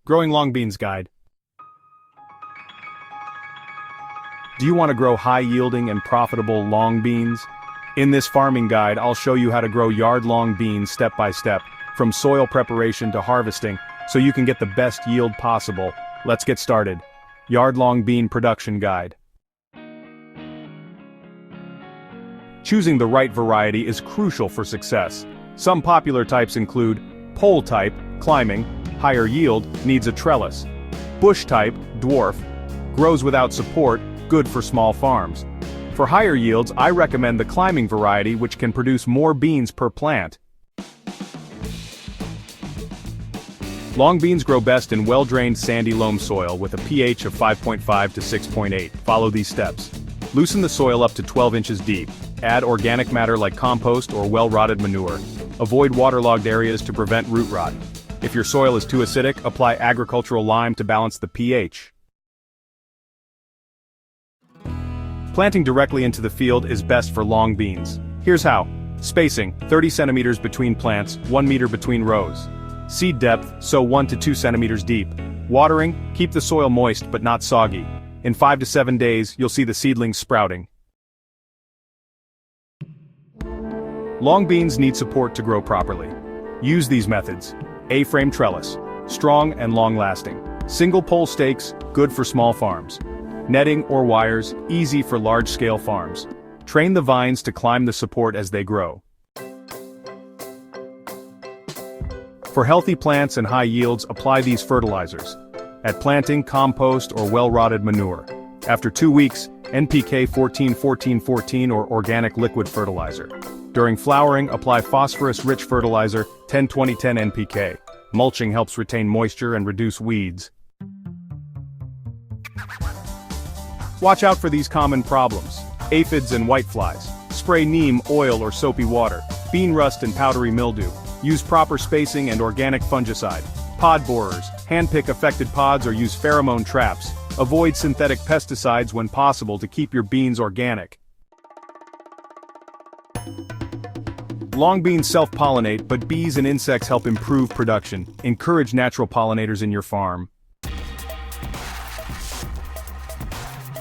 Growing long beans guide. Do you want to grow high-yielding and profitable long beans? In this farming guide, I'll show you how to grow yard-long beans step by step, from soil preparation to harvesting, so you can get the best yield possible. Let's get started. Yard-long bean production guide. Choosing the right variety is crucial for success. Some popular types include pole type, climbing, higher yield, needs a trellis. Bush type, dwarf, grows without support, good for small farms. For higher yields, I recommend the climbing variety, which can produce more beans per plant. Long beans grow best in well-drained sandy loam soil with a pH of 5.5 to 6.8. Follow these steps. Loosen the soil up to 12 inches deep. Add organic matter like compost or well-rotted manure. Avoid waterlogged areas to prevent root rot. If your soil is too acidic, apply agricultural lime to balance the pH. Planting directly into the field is best for long beans. Here's how. Spacing, 30 centimeters between plants, 1 meter between rows. Seed depth, sow 1 to 2 centimeters deep. Watering, keep the soil moist but not soggy. In 5 to 7 days, you'll see the seedlings sprouting. Long beans need support to grow properly. Use these methods. A-frame trellis, strong and long-lasting. Single pole stakes, good for small farms. Netting or wires, easy for large-scale farms. Train the vines to climb the support as they grow. For healthy plants and high yields, apply these fertilizers. At planting, compost or well-rotted manure. After 2 weeks, NPK 14-14-14 or organic liquid fertilizer. During flowering, apply phosphorus-rich fertilizer 10-20-10 NPK. Mulching helps retain moisture and reduce weeds. Watch out for these common problems. Aphids and whiteflies. Spray neem oil or soapy water. Bean rust and powdery mildew. Use proper spacing and organic fungicide. Pod borers. Handpick affected pods or use pheromone traps. Avoid synthetic pesticides when possible to keep your beans organic. Long beans self-pollinate, but bees and insects help improve production. Encourage natural pollinators in your farm.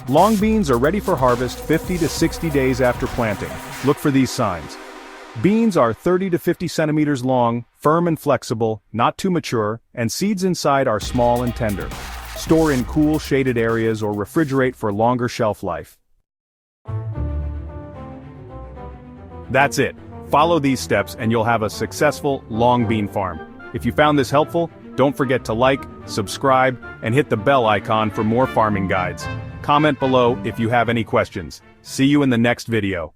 Long beans are ready for harvest 50 to 60 days after planting. Look for these signs. Beans are 30 to 50 centimeters long, firm and flexible, not too mature, and seeds inside are small and tender. Store in cool, shaded areas or refrigerate for longer shelf life. That's it. Follow these steps and you'll have a successful long bean farm. If you found this helpful, don't forget to like, subscribe, and hit the bell icon for more farming guides. Comment below if you have any questions. See you in the next video.